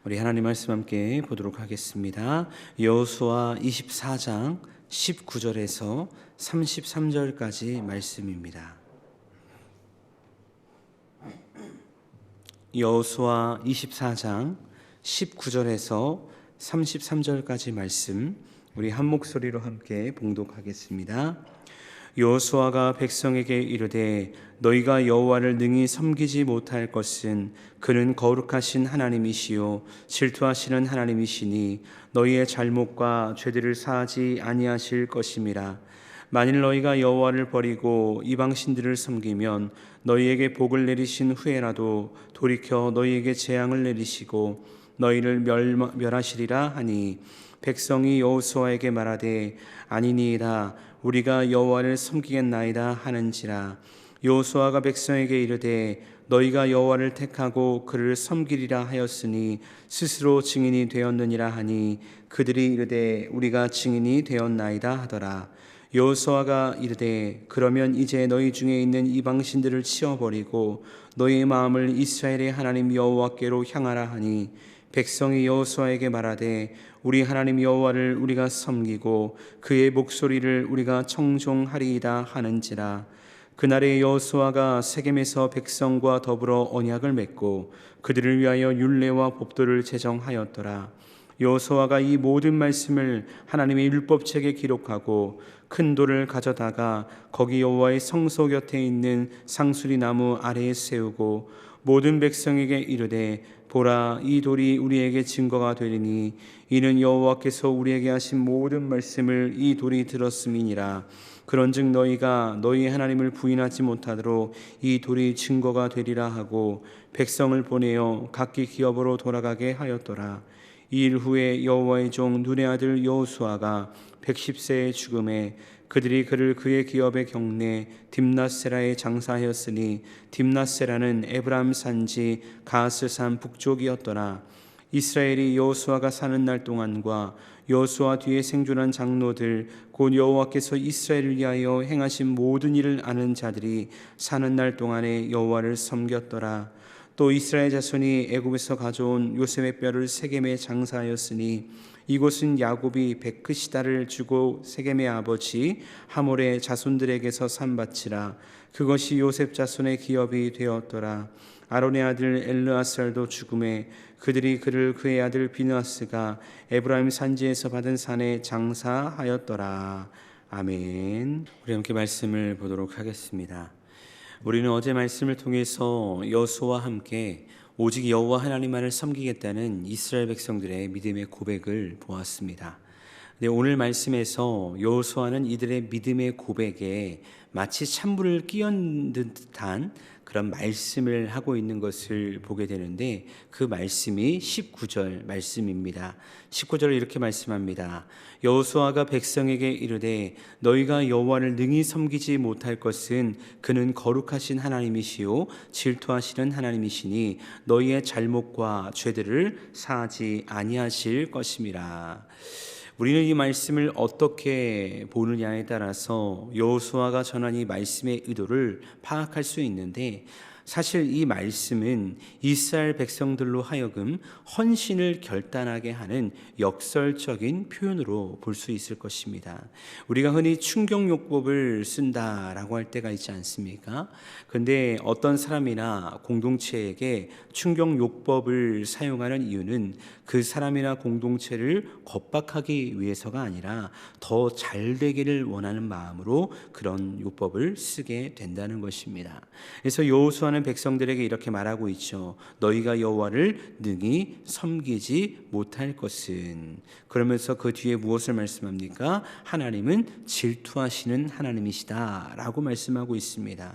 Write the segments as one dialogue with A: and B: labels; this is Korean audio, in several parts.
A: 우리 하나님 말씀 함께 보도록 하겠습니다. 여호수아 24장 19절에서 33절까지 말씀입니다. 여호수아 24장 19절에서 33절까지 말씀 우리 한 목소리로 함께 봉독하겠습니다. 여호수아가 백성에게 이르되 너희가 여호와를 능히 섬기지 못할 것은 그는 거룩하신 하나님이시요 질투하시는 하나님이시니 너희의 잘못과 죄들을 사하지 아니하실 것임이라. 만일 너희가 여호와를 버리고 이방 신들을 섬기면 너희에게 복을 내리신 후에라도 돌이켜 너희에게 재앙을 내리시고 너희를 멸하시리라 하니 백성이 여호수아에게 말하되 아니니이다 우리가 여호와를 섬기겠나이다 하는지라. 여호수아가 백성에게 이르되 너희가 여호와를 택하고 그를 섬기리라 하였으니 스스로 증인이 되었느니라 하니 그들이 이르되 우리가 증인이 되었나이다 하더라. 여호수아가 이르되 그러면 이제 너희 중에 있는 이방신들을 치어버리고 너희의 마음을 이스라엘의 하나님 여호와께로 향하라 하니 백성이 여호수아에게 말하되 우리 하나님 여호와를 우리가 섬기고 그의 목소리를 우리가 청종하리이다 하는지라. 그날에 여호수아가 세겜에서 백성과 더불어 언약을 맺고 그들을 위하여 율례와 법도를 제정하였더라. 여호수아가 이 모든 말씀을 하나님의 율법책에 기록하고 큰 돌을 가져다가 거기 여호와의 성소 곁에 있는 상수리 나무 아래에 세우고 모든 백성에게 이르되 보라 이 돌이 우리에게 증거가 되리니 이는 여호와께서 우리에게 하신 모든 말씀을 이 돌이 들었음이니라. 그런즉 너희가 너희 하나님을 부인하지 못하도록 이 돌이 증거가 되리라 하고 백성을 보내어 각기 기업으로 돌아가게 하였더라. 이 일 후에 여호와의 종 눈의 아들 여호수아가 110세의 죽음에 그들이 그를 그의 기업에 경내 딥낫세라에 장사하였으니 딥낫세라는 에브라임 산지 가스산 북쪽이었더라. 이스라엘이 여호수아가 사는 날 동안과 여호수아 뒤에 생존한 장로들 곧 여호와께서 이스라엘을 위하여 행하신 모든 일을 아는 자들이 사는 날 동안에 여호와를 섬겼더라. 또 이스라엘 자손이 애굽에서 가져온 요셉의 뼈를 세겜에 장사하였으니 이곳은 야곱이 베크시다를 주고 세겜의 아버지 하몰의 자손들에게서 산 밭이라. 그것이 요셉 자손의 기업이 되었더라. 아론의 아들 엘르아살도 죽음에 그들이 그를 그의 아들 비느하스가 에브라임 산지에서 받은 산에 장사하였더라. 아멘. 우리 함께 말씀을 보도록 하겠습니다. 우리는 어제 말씀을 통해서 여호수아와 함께 오직 여호와 하나님만을 섬기겠다는 이스라엘 백성들의 믿음의 고백을 보았습니다. 네, 오늘 말씀에서 여호수아는 이들의 믿음의 고백에 마치 찬물을 끼얹은 듯한 그런 말씀을 하고 있는 것을 보게 되는데 그 말씀이 19절 말씀입니다. 19절을 이렇게 말씀합니다. 여호수아가 백성에게 이르되 너희가 여호와를 능히 섬기지 못할 것은 그는 거룩하신 하나님이시요 질투하시는 하나님이시니 너희의 잘못과 죄들을 사하지 아니하실 것임이라. 우리는 이 말씀을 어떻게 보느냐에 따라서 여호수아가 전한 이 말씀의 의도를 파악할 수 있는데 사실 이 말씀은 이스라엘 백성들로 하여금 헌신을 결단하게 하는 역설적인 표현으로 볼 수 있을 것입니다. 우리가 흔히 충격요법을 쓴다라고 할 때가 있지 않습니까? 그런데 어떤 사람이나 공동체에게 충격요법을 사용하는 이유는 그 사람이나 공동체를 겁박하기 위해서가 아니라 더 잘 되기를 원하는 마음으로 그런 요법을 쓰게 된다는 것입니다. 그래서 여호수아는 백성들에게 이렇게 말하고 있죠. 너희가 여호와를 능히 섬기지 못할 것은. 그러면서 그 뒤에 무엇을 말씀합니까? 하나님은 질투하시는 하나님이시다 라고 말씀하고 있습니다.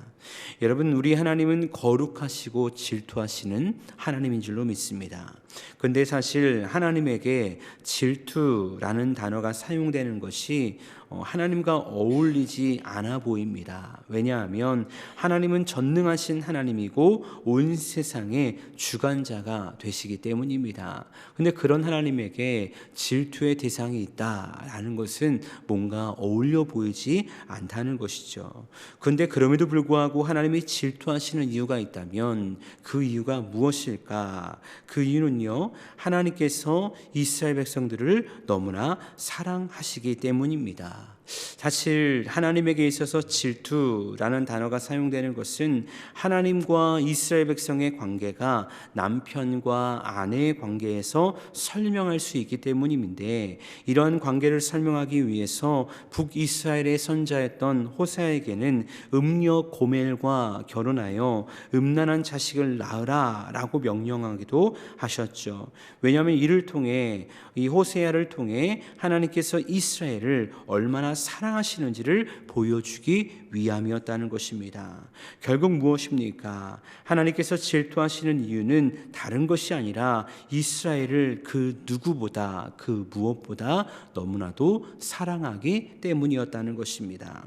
A: 여러분, 우리 하나님은 거룩하시고 질투하시는 하나님인 줄로 믿습니다. 그런데 사실 하나님에게 질투라는 단어가 사용되는 것이 하나님과 어울리지 않아 보입니다. 왜냐하면 하나님은 전능하신 하나님이고 온 세상의 주관자가 되시기 때문입니다. 근데 그런 하나님에게 질투의 대상이 있다라는 것은 뭔가 어울려 보이지 않다는 것이죠. 근데 그럼에도 불구하고 하나님이 질투하시는 이유가 있다면 그 이유가 무엇일까? 그 이유는요, 하나님께서 이스라엘 백성들을 너무나 사랑하시기 때문입니다. 사실 하나님에게 있어서 질투라는 단어가 사용되는 것은 하나님과 이스라엘 백성의 관계가 남편과 아내의 관계에서 설명할 수 있기 때문인데, 이러한 관계를 설명하기 위해서 북이스라엘의 선자였던 호세아에게는 음녀 고멜과 결혼하여 음란한 자식을 낳으라 라고 명령하기도 하셨죠. 왜냐하면 이를 통해, 이 호세아를 통해 하나님께서 이스라엘을 얼마나 사랑하시는지를 보여주기 위함이었다는 것입니다. 결국 무엇입니까? 하나님께서 질투하시는 이유는 다른 것이 아니라 이스라엘을 그 누구보다, 그 무엇보다 너무나도 사랑하기 때문이었다는 것입니다.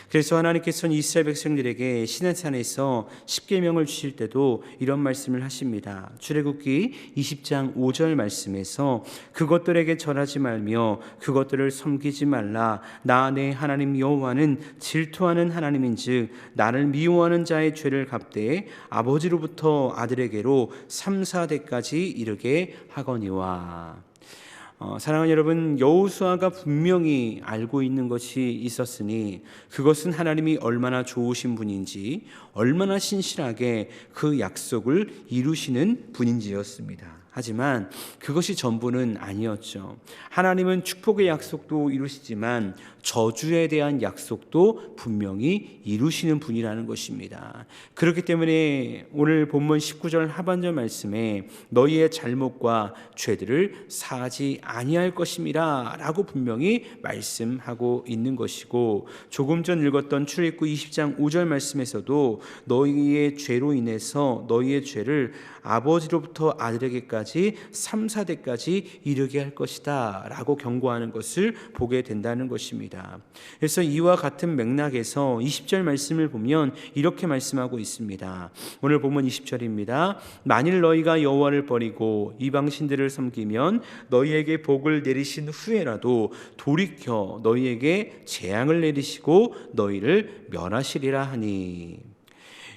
A: 그래서 하나님께서는 이스라엘 백성들에게 시내산에서 십계명을 주실 때도 이런 말씀을 하십니다. 출애굽기 20장 5절 말씀에서 그것들에게 절하지 말며 그것들을 섬기지 말라. 나 내 하나님 여호와는 질투하는 하나님인즉 나를 미워하는 자의 죄를 갚되 아버지로부터 아들에게로 3, 4대까지 이르게 하거니와. 사랑하는 여러분, 여호수아가 분명히 알고 있는 것이 있었으니 그것은 하나님이 얼마나 좋으신 분인지, 얼마나 신실하게 그 약속을 이루시는 분인지였습니다. 하지만 그것이 전부는 아니었죠. 하나님은 축복의 약속도 이루시지만 저주에 대한 약속도 분명히 이루시는 분이라는 것입니다. 그렇기 때문에 오늘 본문 19절 하반절 말씀에 너희의 잘못과 죄들을 사하지 아니할 것임이라 라고 분명히 말씀하고 있는 것이고, 조금 전 읽었던 출애굽기 20장 5절 말씀에서도 너희의 죄로 인해서 너희의 죄를 아버지로부터 아들에게까지 3, 4대까지 이르게 할 것이다 라고 경고하는 것을 보게 된다는 것입니다. 그래서 이와 같은 맥락에서 20절 말씀을 보면 이렇게 말씀하고 있습니다. 오늘 본문 20절입니다. 만일 너희가 여호와를 버리고 이방신들을 섬기면 너희에게 복을 내리신 후에라도 돌이켜 너희에게 재앙을 내리시고 너희를 멸하시리라 하니.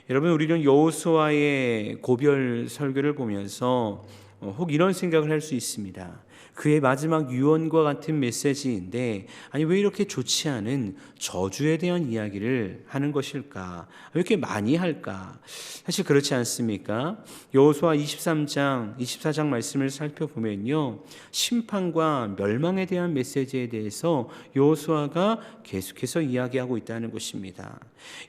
A: 여러분, 우리는 여호수아의 고별 설교를 보면서 혹 이런 생각을 할 수 있습니다. 그의 마지막 유언과 같은 메시지인데, 아니 왜 이렇게 좋지 않은 저주에 대한 이야기를 하는 것일까? 왜 이렇게 많이 할까? 사실 그렇지 않습니까? 여호수아 23장, 24장 말씀을 살펴보면요, 심판과 멸망에 대한 메시지에 대해서 여호수아가 계속해서 이야기하고 있다는 것입니다.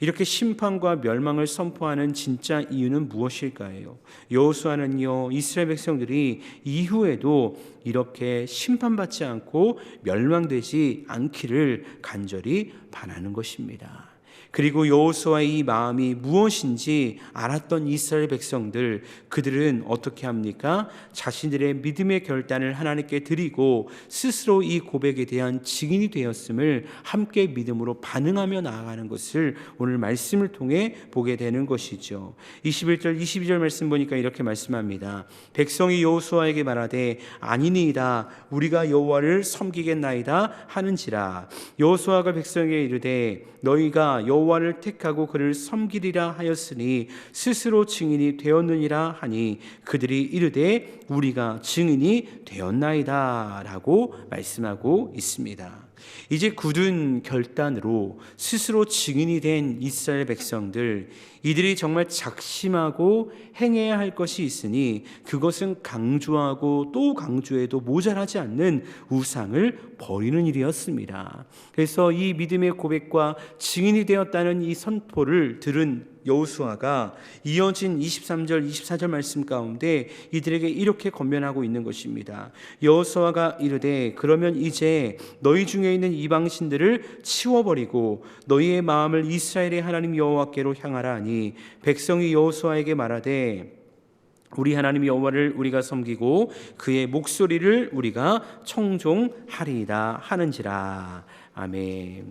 A: 이렇게 심판과 멸망을 선포하는 진짜 이유는 무엇일까요? 여호수아는요, 이스라엘 백성들이 이후에도 이렇게 심판받지 않고 멸망되지 않기를 간절히 바라는 것입니다. 그리고 여호수아의 이 마음이 무엇인지 알았던 이스라엘 백성들, 그들은 어떻게 합니까? 자신들의 믿음의 결단을 하나님께 드리고 스스로 이 고백에 대한 증인이 되었음을 함께 믿음으로 반응하며 나아가는 것을 오늘 말씀을 통해 보게 되는 것이죠. 21절 22절 말씀 보니까 이렇게 말씀합니다. 백성이 여호수아에게 말하되 아니니이다 우리가 여호와를 섬기겠나이다 하는지라. 여호수아가 백성에게 이르되 너희가 여호와를 택하고 그를 섬기리라 하였으니 스스로 증인이 되었느니라 하니 그들이 이르되 우리가 증인이 되었나이다 라고 말씀하고 있습니다. 이제 굳은 결단으로 스스로 증인이 된 이스라엘 백성들, 이들이 정말 작심하고 행해야 할 것이 있으니 그것은 강조하고 또 강조해도 모자라지 않는 우상을 버리는 일이었습니다. 그래서 이 믿음의 고백과 증인이 되었다는 이 선포를 들은 여호수아가 이어진 23절 24절 말씀 가운데 이들에게 이렇게 권면하고 있는 것입니다. 여호수아가 이르되 그러면 이제 너희 중에 있는 이방신들을 치워버리고 너희의 마음을 이스라엘의 하나님 여호와께로 향하라 하니 백성이 여호수아에게 말하되 우리 하나님 여호와를 우리가 섬기고 그의 목소리를 우리가 청종하리이다 하는지라. 아멘.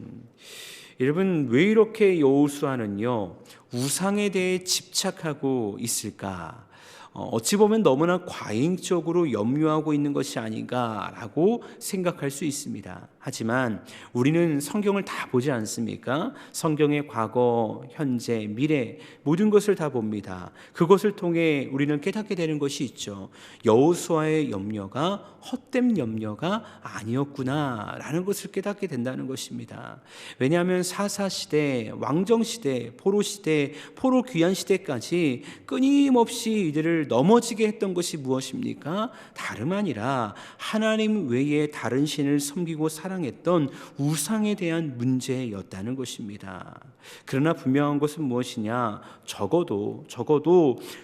A: 여러분, 왜 이렇게 여호수아는요 우상에 대해 집착하고 있을까? 어찌 보면 너무나 과잉적으로 염려하고 있는 것이 아닌가라고 생각할 수 있습니다. 하지만 우리는 성경을 다 보지 않습니까? 성경의 과거, 현재, 미래 모든 것을 다 봅니다. 그것을 통해 우리는 깨닫게 되는 것이 있죠. 여호수아의 염려가 헛된 염려가 아니었구나라는 것을 깨닫게 된다는 것입니다. 왜냐하면 사사시대, 왕정시대, 포로시대, 포로귀환시대까지 끊임없이 이들을 넘어지게 했던 것이 무엇입니까? 다름 아니라 하나님 외에 다른 신을 섬기고 사랑했던 우상에 대한 문제였다는 것입니다. 그러나 분명한 것은 무엇이냐? 적어도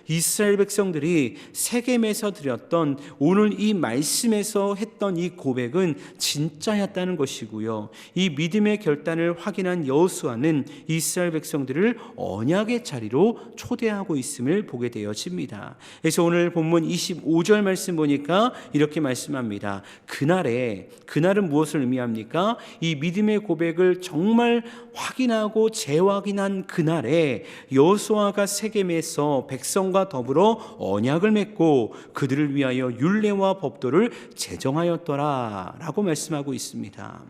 A: 이스라엘 백성들이 세겜에서 드렸던 오늘 이 말씀에서 했던 이 고백은 진짜였다는 것이고요. 이 믿음의 결단을 확인한 여호수아는 이스라엘 백성들을 언약의 자리로 초대하고 있음을 보게 되어집니다. 그래서 오늘 본문 25절 말씀 보니까 이렇게 말씀합니다. 그날은 무엇을 의미합니까? 이 믿음의 고백을 정말 확인하고 재확인한 그날에 여호수아가 세겜에서 백성과 더불어 언약을 맺고 그들을 위하여 율례와 법도를 제정하였더라라고 말씀하고 있습니다.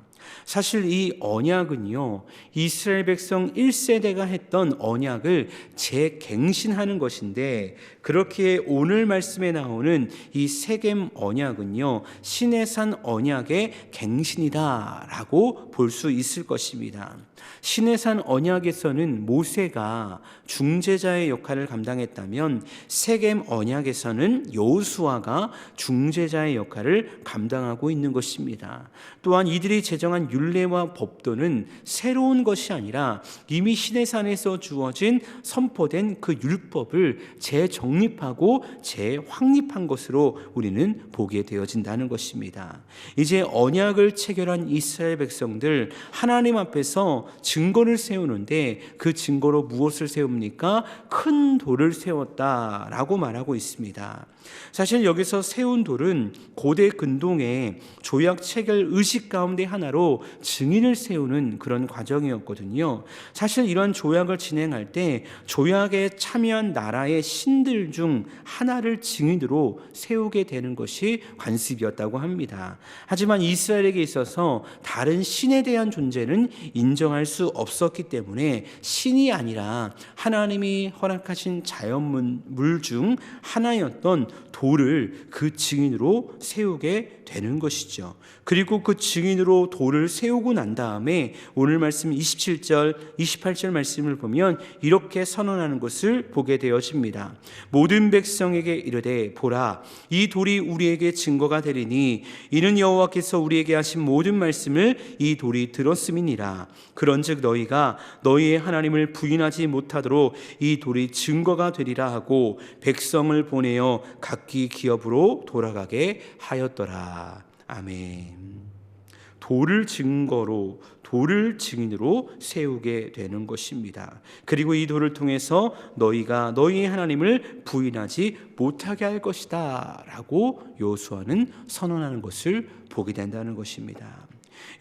A: 사실 이 언약은요 이스라엘 백성 1세대가 했던 언약을 재갱신하는 것인데, 그렇기에 오늘 말씀에 나오는 이 세겜 언약은요 시내산 언약의 갱신이다라고 볼 수 있을 것입니다. 시내산 언약에서는 모세가 중재자의 역할을 감당했다면 세겜 언약에서는 여호수아가 중재자의 역할을 감당하고 있는 것입니다. 또한 이들이 제정한 율례와 법도는 새로운 것이 아니라 이미 시내산에서 주어진 선포된 그 율법을 재정립하고 재확립한 것으로 우리는 보게 되어진다는 것입니다. 이제 언약을 체결한 이스라엘 백성들 하나님 앞에서 증거를 세우는데 그 증거로 무엇을 세웁니까? 큰 돌을 세웠다라고 말하고 있습니다. 사실 여기서 세운 돌은 고대 근동의 조약 체결 의식 가운데 하나로 증인을 세우는 그런 과정이었거든요. 사실 이런 조약을 진행할 때 조약에 참여한 나라의 신들 중 하나를 증인으로 세우게 되는 것이 관습이었다고 합니다. 하지만 이스라엘에게 있어서 다른 신에 대한 존재는 인정할 수 없었기 때문에 신이 아니라 하나님이 허락하신 자연물 중 하나였던 돌을 그 증인으로 세우게 되는 것이죠. 그리고 그 증인으로 돌을 세우고 난 다음에 오늘 말씀 27절, 28절 말씀을 보면 이렇게 선언하는 것을 보게 되어집니다. 모든 백성에게 이르되 보라, 이 돌이 우리에게 증거가 되리니 이는 여호와께서 우리에게 하신 모든 말씀을 이 돌이 들었음이니라. 그런즉 너희가 너희의 하나님을 부인하지 못하도록 이 돌이 증거가 되리라 하고 백성을 보내어 각기 기업으로 돌아가게 하였더라. 아멘. 돌을 증거로, 돌을 증인으로 세우게 되는 것입니다. 그리고 이 돌을 통해서 너희가 너희의 하나님을 부인하지 못하게 할 것이다 라고 여호수아는 선언하는 것을 보게 된다는 것입니다.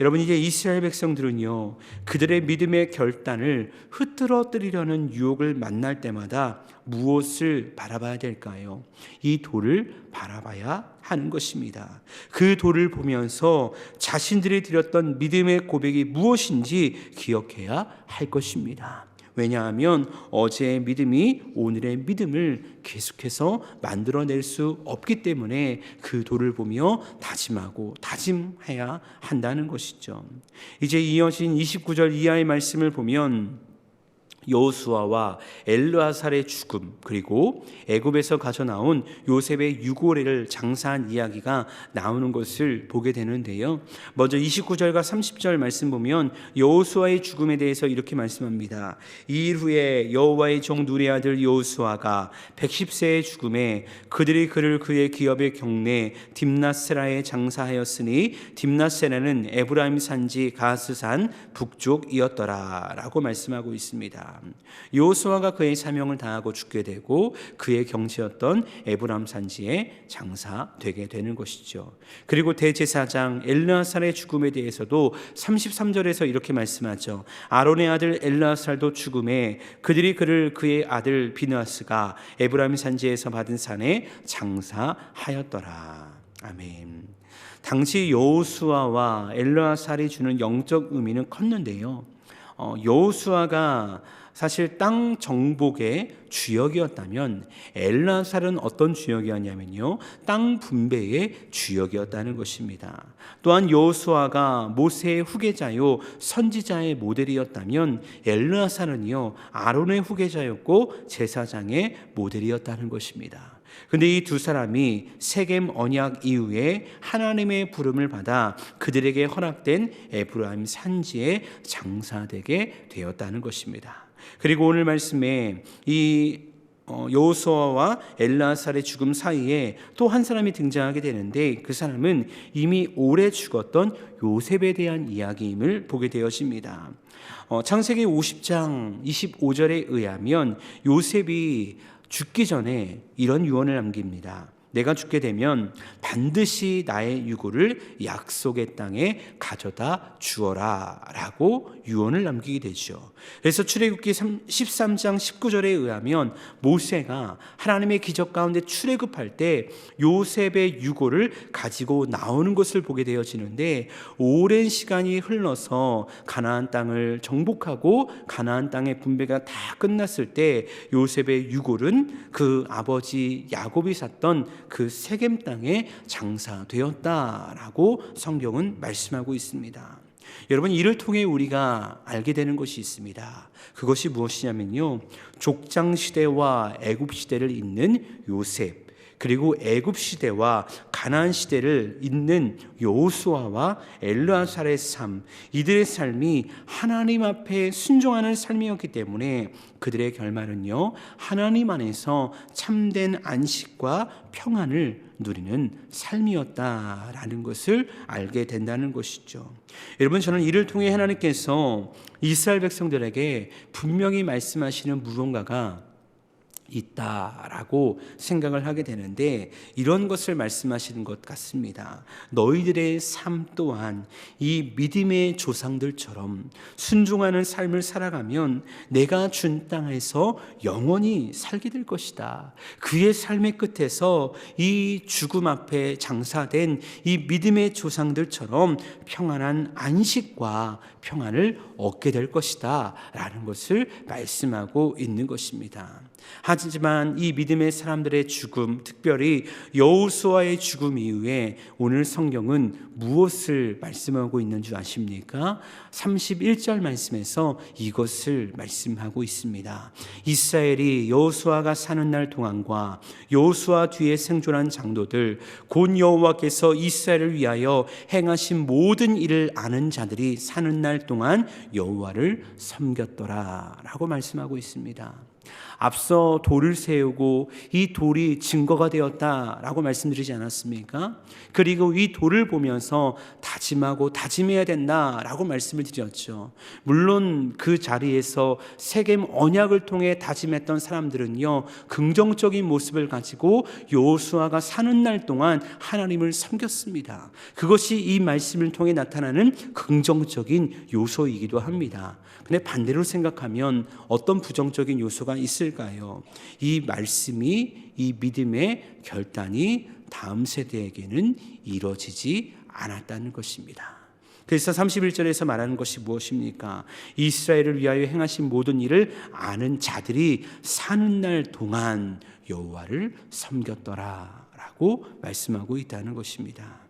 A: 여러분, 이제 이스라엘 백성들은요 그들의 믿음의 결단을 흐트러뜨리려는 유혹을 만날 때마다 무엇을 바라봐야 될까요? 이 돌을 바라봐야 하는 것입니다. 그 돌을 보면서 자신들이 드렸던 믿음의 고백이 무엇인지 기억해야 할 것입니다. 왜냐하면 어제의 믿음이 오늘의 믿음을 계속해서 만들어낼 수 없기 때문에 그 돌을 보며 다짐하고 다짐해야 한다는 것이죠. 이제 이어진 29절 이하의 말씀을 보면 여호수아와 엘르아살의 죽음, 그리고 애굽에서 가져 나온 요셉의 유고래를 장사한 이야기가 나오는 것을 보게 되는데요. 먼저 29절과 30절 말씀 보면 여호수아의 죽음에 대해서 이렇게 말씀합니다. 이 일 후에 여호와의 종 누리 아들 여호수아가 110세의 죽음에 그들이 그를 그의 기업의 경내 딥낫세라에 장사하였으니 딥낫세라는 에브라임 산지 가스산 북쪽이었더라 라고 말씀하고 있습니다. 되었다. 여호수아가 그의 사명을 다하고 죽게 되고 그의 경지였던 에브람 산지에 장사되게 되는 것이죠. 그리고 대제사장 엘르아살의 죽음에 대해서도 33절에서 이렇게 말씀하죠. 아론의 아들 엘르아살도 죽음에 그들이 그의 아들 비느하스가 에브람 산지에서 받은 산에 장사하였더라. 아멘. 당시 여호수아와 엘르아살이 주는 영적 의미는 컸는데요. 여호수아가 사실 땅 정복의 주역이었다면 엘르아살은 어떤 주역이었냐면요, 땅 분배의 주역이었다는 것입니다. 또한 여호수아가 모세의 후계자요 선지자의 모델이었다면 엘르아살은요 아론의 후계자였고 제사장의 모델이었다는 것입니다. 근데 이 두 사람이 세겜 언약 이후에 하나님의 부름을 받아 그들에게 허락된 에브라임 산지에 장사되게 되었다는 것입니다. 그리고 오늘 말씀에 이 여호수아와 엘르아살의 죽음 사이에 또 한 사람이 등장하게 되는데 그 사람은 이미 오래 죽었던 요셉에 대한 이야기임을 보게 되어집니다. 창세기 50장 25절에 의하면 요셉이 죽기 전에 이런 유언을 남깁니다. 내가 죽게 되면 반드시 나의 유고를 약속의 땅에 가져다 주어라 라고 유언을 남기게 되죠. 그래서 출애굽기 13장 19절에 의하면 모세가 하나님의 기적 가운데 출애굽할 때 요셉의 유고를 가지고 나오는 것을 보게 되어지는데, 오랜 시간이 흘러서 가나안 땅을 정복하고 가나안 땅의 분배가 다 끝났을 때 요셉의 유골은 그 아버지 야곱이 샀던 그 세겜 땅에 장사되었다라고 성경은 말씀하고 있습니다. 여러분, 이를 통해 우리가 알게 되는 것이 있습니다. 그것이 무엇이냐면요, 족장 시대와 애굽 시대를 잇는 요셉, 그리고 애굽 시대와 가나안 시대를 잇는 여호수아와 엘르아살의 삶, 이들의 삶이 하나님 앞에 순종하는 삶이었기 때문에 그들의 결말은요, 하나님 안에서 참된 안식과 평안을 누리는 삶이었다라는 것을 알게 된다는 것이죠. 여러분, 저는 이를 통해 하나님께서 이스라엘 백성들에게 분명히 말씀하시는 무언가가 있다라고 생각을 하게 되는데, 이런 것을 말씀하시는 것 같습니다. 너희들의 삶 또한 이 믿음의 조상들처럼 순종하는 삶을 살아가면 내가 준 땅에서 영원히 살게 될 것이다. 그의 삶의 끝에서 이 죽음 앞에 장사된 이 믿음의 조상들처럼 평안한 안식과 평안을 얻게 될 것이다 라는 것을 말씀하고 있는 것입니다. 하지만 이 믿음의 사람들의 죽음, 특별히 여호수아의 죽음 이후에 오늘 성경은 무엇을 말씀하고 있는 줄 아십니까? 31절 말씀에서 이것을 말씀하고 있습니다. 이스라엘이 여호수아가 사는 날 동안과 여호수아 뒤에 생존한 장로들, 곧 여호와께서 이스라엘을 위하여 행하신 모든 일을 아는 자들이 사는 날 동안 여호와를 섬겼더라 라고 말씀하고 있습니다. 앞서 돌을 세우고 이 돌이 증거가 되었다라고 말씀드리지 않았습니까? 그리고 이 돌을 보면서 다짐하고 다짐해야 된다라고 말씀을 드렸죠. 물론 그 자리에서 세겜 언약을 통해 다짐했던 사람들은요, 긍정적인 모습을 가지고 여호수아가 사는 날 동안 하나님을 섬겼습니다. 그것이 이 말씀을 통해 나타나는 긍정적인 요소이기도 합니다. 근데 반대로 생각하면 어떤 부정적인 요소가 있을까요? 이 말씀이, 이 믿음의 결단이 다음 세대에게는 이루어지지 않았다는 것입니다. 그래서 31절에서 말하는 것이 무엇입니까? 이스라엘을 위하여 행하신 모든 일을 아는 자들이 사는 날 동안 여호와를 섬겼더라 라고 말씀하고 있다는 것입니다.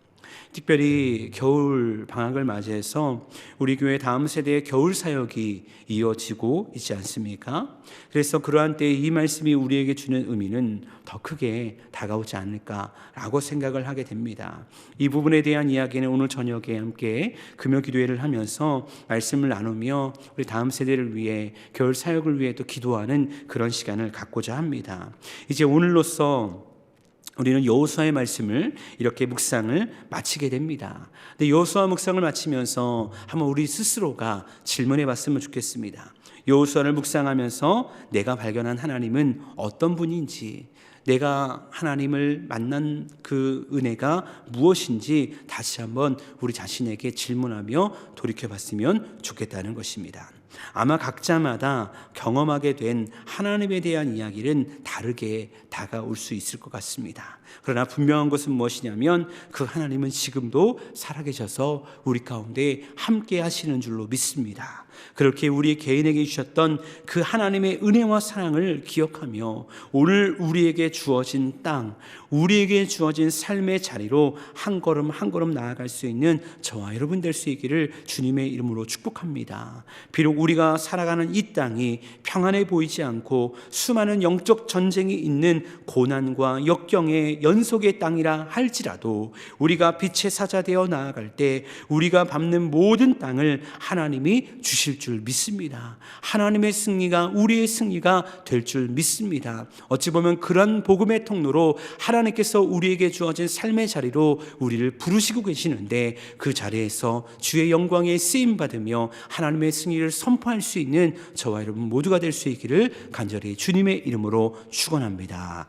A: 특별히 겨울 방학을 맞이해서 우리 교회 다음 세대의 겨울 사역이 이어지고 있지 않습니까? 그래서 그러한 때에 이 말씀이 우리에게 주는 의미는 더 크게 다가오지 않을까라고 생각을 하게 됩니다. 이 부분에 대한 이야기는 오늘 저녁에 함께 금요 기도회를 하면서 말씀을 나누며 우리 다음 세대를 위해 겨울 사역을 위해 또 기도하는 그런 시간을 갖고자 합니다. 이제 오늘로써 우리는 여호수아의 말씀을 이렇게 묵상을 마치게 됩니다. 근데 여호수아 묵상을 마치면서 한번 우리 스스로가 질문해 봤으면 좋겠습니다. 여호수아를 묵상하면서 내가 발견한 하나님은 어떤 분인지, 내가 하나님을 만난 그 은혜가 무엇인지 다시 한번 우리 자신에게 질문하며 돌이켜봤으면 좋겠다는 것입니다. 아마 각자마다 경험하게 된 하나님에 대한 이야기는 다르게 다가올 수 있을 것 같습니다. 그러나 분명한 것은 무엇이냐면 그 하나님은 지금도 살아계셔서 우리 가운데 함께 하시는 줄로 믿습니다. 그렇게 우리 개인에게 주셨던 그 하나님의 은혜와 사랑을 기억하며 오늘 우리에게 주어진 땅, 우리에게 주어진 삶의 자리로 한 걸음 한 걸음 나아갈 수 있는 저와 여러분 될 수 있기를 주님의 이름으로 축복합니다. 비록 우리가 살아가는 이 땅이 평안해 보이지 않고 수많은 영적 전쟁이 있는 고난과 역경의 연속의 땅이라 할지라도 우리가 빛의 사자 되어 나아갈 때 우리가 밟는 모든 땅을 하나님이 주실 줄 믿습니다. 하나님의 승리가 우리의 승리가 될 줄 믿습니다. 어찌 보면 그런 복음의 통로로 하나님께서 우리에게 주어진 삶의 자리로 우리를 부르시고 계시는데 그 자리에서 주의 영광에 쓰임받으며 하나님의 승리를 선포할 수 있는 저와 여러분 모두가 될 수 있기를 간절히 주님의 이름으로 축원합니다.